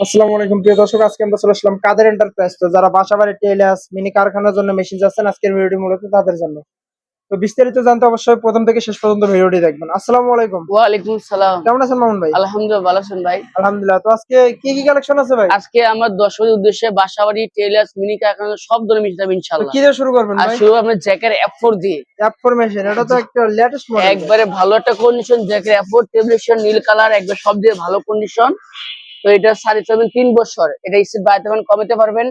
আসসালামু আলাইকুম প্রিয় দর্শক, আজকে আমরা চলে আসলাম কাদের এন্টারপ্রাইজ। তো যারা বাসাবাড়ি টেইলার্স মিনি কারখানার জন্য মেশিন যাচ্ছেন, আজকের ভিডিওটি মূলত তাদের জন্য। তো বিস্তারিত জানতে অবশ্যই প্রথম থেকে শেষ পর্যন্ত ভিডিওটি দেখবেন। আসসালামু আলাইকুম। ওয়ালাইকুম সালাম। কেমন আছেন মামুন ভাই? আলহামদুলিল্লাহ, ভালো আছেন ভাই? আলহামদুলিল্লাহ। তো আজকে কি কি কালেকশন আছে ভাই? আজকে আমার দর্শকদের উদ্দেশ্যে বাসাবাড়ি টেইলার্স মিনি কারখানা সব ধরনের মেশিন হবে তো ইনশাআল্লাহ। কি দিয়ে শুরু করবেন আর ভাই? শুরু আপনার জ্যাকের F4 দিয়ে। F4 মেশিন, এটা তো একটা লেটেস্ট মডেল। একবারে ভালো একটা কন্ডিশন, জ্যাকের F4 টেবিলেশন নীল কালার, একবার সব দিয়ে ভালো কন্ডিশন। তো এটা সার্ভিস পাবেন 3 বছর। এটা স্পিড বাড়াতে পারেন, কমাতে পারবেন।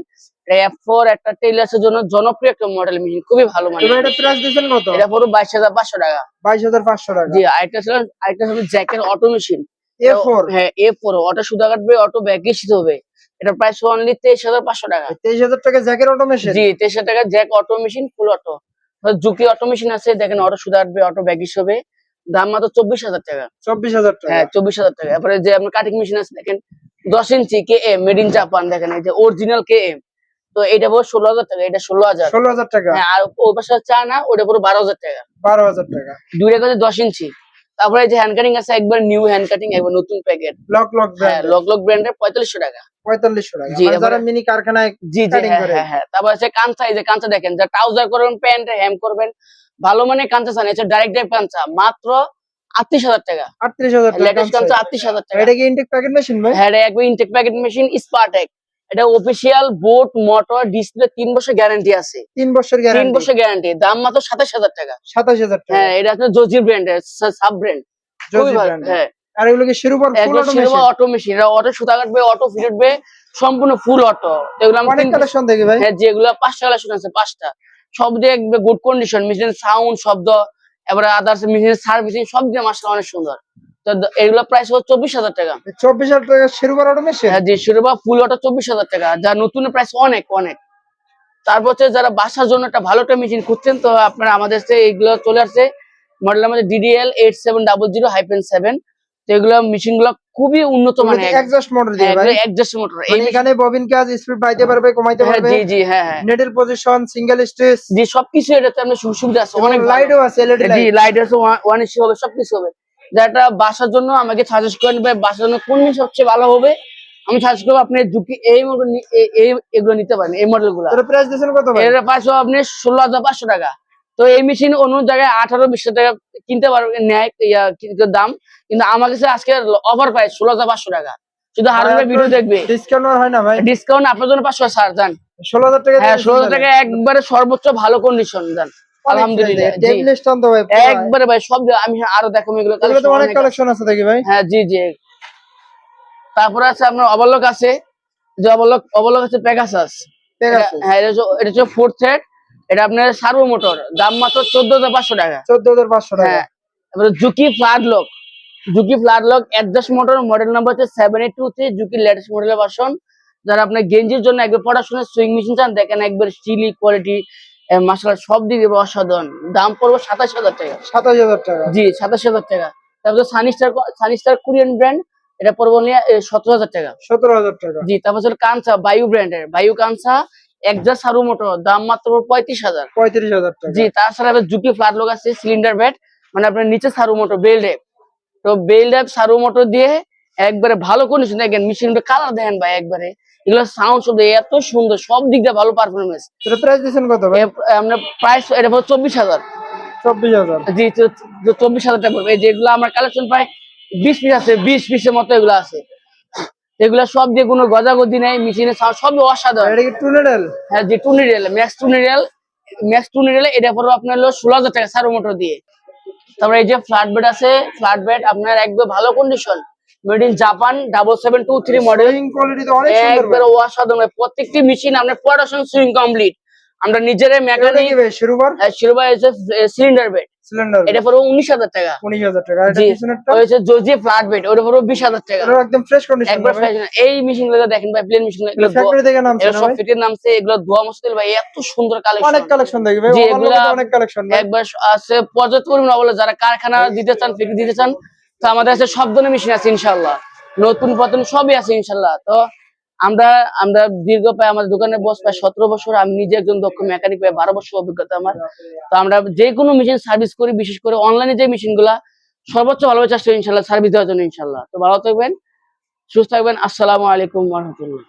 এটা F4 একটা টেইলার্স এর জন্য জনপ্রিয় একটা মডেল মেশিন, খুবই ভালো তো মানে। ভাই এটা প্রাইস দিবেন কত? এটা পুরো 22,500 টাকা। 22,500 টাকা। জি, আরেকটা ছিল জ্যাকের অটো মেশিন। A4। হ্যাঁ, A4 অটো সুতা কাটবে, অটো ব্যাগ শিট হবে। এটা প্রাইস অনলি 23,500 টাকা। 23,000 টাকা জ্যাকের অটো মেশিন। জি, 23,000 টাকা জ্যাক অটো মেশিন, ফুল অটো। ঝুঁকি অটো মেশিন আছে, দেখেন অটো সুতা কাটবে, অটো ব্যাগ হবে। দাম মাত্র 24,000 টাকা। 24,000 টাকা। হ্যাঁ, 24,000 টাকা। তারপরে যে আপনার কাটিং মেশিন আছে, দেখেন 10 ইঞ্চি KM মেড ইন জাপান, দেখেন এই যে অরিজিনাল KM। তো এটা পুরো 16,000 টাকা, এটা 16,000। 16,000 টাকা। হ্যাঁ, আর ওই পাশে চা না, ওটা পুরো 12,000 টাকা। 12,000 টাকা। দুইটা করে 10 ইঞ্চি। তারপরে এই যে হ্যান্ড কাটিং আছে, একবার নিউ হ্যান্ড কাটিং, একবার নতুন প্যাকেট। লক হ্যাঁ, ব্র্যান্ড। লক ব্র্যান্ডের 4500 টাকা। 4500 টাকা। জি, মানে যারা এবারে মিনি কারখানায় জি, জি, কাটিং হ্যাঁ, করে। হ্যাঁ, হ্যাঁ। তারপর আছে কাঞ্চা, এই যে কাঞ্চা দেখেন, যা ট্রাউজার করবেন, প্যান্টে হেম করবেন, ভালো মানে কাঞ্চা চান, এটা ডাইরেক্ট টাইপ কাঞ্চা, মাত্র 38,000 টাকা। 38,000 টাকা লেটেস্ট কাঞ্চাই। কাঞ্চা 38,000 টাকা। এটা কি ইনটেক প্যাকেট মেশিন ভাই? হ্যাঁ, এটা একবার ইনটেক প্যাকেট মেশিন স্পারটেক। এটা অফিসিয়াল বোর্ড, মোটর, ডিসপ্লে 3 বছর গ্যারান্টি আছে। 3 বছর 3 গ্যারান্টি। বছর গ্যারান্টি, দাম মাত্র 27,000 টাকা। 27,000 টাকা। হ্যাঁ, এটা আপনার জোজি ব্র্যান্ডের, সাব ব্র্যান্ড, খুবই জজি ভালো। ব্র্যান্ডের। হ্যাঁ, আর এগুলো কি শিরোপার ফুল একবার অটো শিরোপা মেশিন? অটো মেশিন, এটা অটো সুতা কাটবে, অটো ফিরবে, সম্পূর্ণ ফুল অটো। এগুলো আমি অনেক 3 পিস। কালেকশন দেখি ভাই। হ্যাঁ, যেগুলো 5টা কালেকশন আছে, 5টা সব দিয়ে একবার গুড কন্ডিশন, মেশিনের সাউন্ড শব্দ, এবারে আদার্স মেশিনের সার্ভিসিং সব দিয়ে মাশাআল্লাহ অনেক সুন্দর। তো এগুলো প্রাইস হচ্ছে 24,000 টাকা। 24,000 টাকা শিরোপার অটো মেশিন। হ্যাঁ জি, শিরোপা ফুল অটো 24,000 টাকা, যা নতুন প্রাইস অনেক অনেক। তারপর হচ্ছে যারা বাসার জন্য একটা ভালো একটা মেশিন খুঁজছেন, তো আপনারা আমাদের কাছে এইগুলো চলে আসছে। মডেল আমাদের DDL 8700-7। তো এগুলো মেশিন গুলো খুবই উন্নত এগুলো মানের। কি এক্সজস্ট মোটর হ্যাঁ, দিয়ে ভাই? এগুলো অ্যাডজাস্ট মোটর। এই মানে এখানে ববিন কাজ, স্পিড বাড়াইতে পারবে, কমাইতে হ্যাঁ, পারবে। জি, জি, হ্যাঁ, হ্যাঁ। নেডেল পজিশন, সিঙ্গেল স্টেজ জি, সবকিছু এটাতে আপনার সুবিধা আছে, এবং অনেক ভালো। লাইটও আছে, এলইডি জি, লাইট। লাইট আছে, ওয়ান এসি হবে, সবকিছু হবে। যারা বাসার জন্য আমাকে সাজেস্ট করেন ভাই, বাসার জন্য কোন জিনিস সবচেয়ে ভালো হবে, আমি সাজেস্ট করবো আপনি ঝুঁকি এই মডেল, এগুলো নিতে পারেন, এই মডেল গুলা। এর প্রাইস দিয়েছেন কত ভাই? এর পাশে আপনি 16,500 টাকা। তো এই মেশিন অন্য জায়গায় 18-20 টাকা কিনতে পারবেন, ন্যায় দাম। কিন্তু আমার কাছে আজকে অফার প্রাইস 16,500 টাকা। শুধু হারুন ভাই ভিডিও দেখবে, ডিসকাউন্ট হয় না ভাই? ডিসকাউন্ট আপনার জন্য 500 ছাড় যান। 16,000 টাকা হ্যাঁ, দিয়ে 16,000 টাকা একবারে সর্বোচ্চ ভালো কন্ডিশন যান। আলহামদুলিল্লাহ, জি। টেবিল স্ট্যান্ড তো ভাই একবারে ভাই সব আমি আরো দেখাবো, এগুলো এগুলো তো কালেকশন অনেক অনেক আছে। কালেকশন আছে দেখি ভাই। হ্যাঁ, জি, জি। তারপরে আছে আপনার অবলক আছে, যে অবলক আছে পেগাসাস। এটা, পেগাসাস। হ্যাঁ, এটা হচ্ছে 4 থ্রেড। এটা আপনার সার্ভো মোটর, দাম মাত্র 14,500 টাকা। 14,500 টাকা। হ্যাঁ, তারপরে Juki flat lock. Juki flat lock adjust motor, model number হচ্ছে 7823, জুকি লেটেস্ট মডেলের ভার্সন। যারা আপনার গেঞ্জির জন্য একবার পড়াশোনার সুইং মেশিন চান, দেখেন একবার স্টিলি কোয়ালিটি, মাশাআল্লাহ সব দিকে অসাধারণ। দাম পড়বে 27,000 টাকা। 27,000 টাকা। জি, 27,000 টাকা। তারপর সানিস্টার কোরিয়ান ব্র্যান্ড, এটা পড়বে নিয়ে 17,000 টাকা। 17,000 টাকা। জি, তারপর হচ্ছে কানসা, বায়ু ব্র্যান্ডের বায়ু কানসা একজাস্ট সারু মোটর, দাম মাত্র 35,000। 35,000 টাকা। জি, তাছাড়া আবার জুকি ফ্ল্যাট লক আছে, সিলিন্ডার বেড, মানে আপনার নিচে সারু মোটর বেল ড্যাপ। তো বেল ড্যাপ সারু মোটর দিয়ে একবারে ভালো কন্ডিশন, দেখেন মেশিনটা কালার দেখেন ভাই, একবারে এগুলো সাউন্ড শব্দ এত সুন্দর, সব দিক দিয়ে ভালো পারফরমেন্স। এর প্রাইস দিয়েছেন কত ভাই? আমরা প্রাইস এটা হচ্ছে 24,000। 24,000। জি, 24,000 টাকা পড়বে। এই যেগুলো আমার কালেকশন প্রায় 20 পিস আছে, 20 পিসের মতো এগুলো আছে। এগুলা সব দিয়ে কোনো গজাগজি নেই, মেশিনের সাউন্ড সবই অসাধারণ। এটা কি টুনেডেল? হ্যাঁ জি, টুনিডেল, ম্যাক্স টুনিডেল, এটা পড়বে আপনার হলো 16,000 টাকা সারো মোটর দিয়ে। তারপরে এই যে ফ্ল্যাট বেড আছে, ফ্ল্যাট বেড আপনার একদম ভালো condition, made in Japan, 7723 model, swing quality তো অনেক সুন্দর ভাই। একবার অসাধারণ। প্রত্যেকটি মেশিন আপনার প্রোডাকশন সুইং কমপ্লিট, আমরা নিজেরাই এটা মেকানিক। কি ভাই শিরোপার? শিরোপা হচ্ছে সিলিন্ডার বেড, সিলিন্ডার। এটা পড়বে 19,000 টাকা। 19,000 টাকা। আর এটা জি, পিছনেরটা? হচ্ছে জোজি ফ্ল্যাট বেড, ওটা পড়বে 20,000 টাকা। এটা একদম ফ্রেশ কন্ডিশন একবার ভাই। এই মেশিন গুলো দেখেন ভাই, প্লেন মেশিন এটা ফ্যাক্টরি থেকে নামছে এগুলো না সব ভাই? ফিটের নামছে, এগুলো ধোয়া মুশকিল ভাই, এত সুন্দর কালেকশন। অনেক কালেকশন দেখি ভাই, জি, ওভারলোকে তো অনেক কালেকশন ভাই। একবার আছে পর্যাপ্ত পরিমাণ বলে, যারা কারখানা দিতে চান, ফিট দিতে চান, তো আমাদের কাছে সব ধরনের মেশিন আছে ইনশাআল্লাহ, নতুন পুরাতন সবই আছে ইনশাআল্লাহ। তো আমরা আমরা দীর্ঘ প্রায় আমাদের দোকানের বয়স প্রায় 17 বছর, আমি নিজে একজন দক্ষ মেকানিক, প্রায় 12 বছর অভিজ্ঞতা আমার। তো আমরা যে কোনো মেশিন সার্ভিস করি, বিশেষ করে অনলাইনে যে মেশিন গুলা সর্বোচ্চ ভালোভাবে চেষ্টা করি ইনশাআল্লাহ সার্ভিস দেওয়ার জন্য ইনশাআল্লাহ। তো ভালো থাকবেন, সুস্থ থাকবেন। আসসালামু আলাইকুম ওয়া রাহমাতুল্লাহ।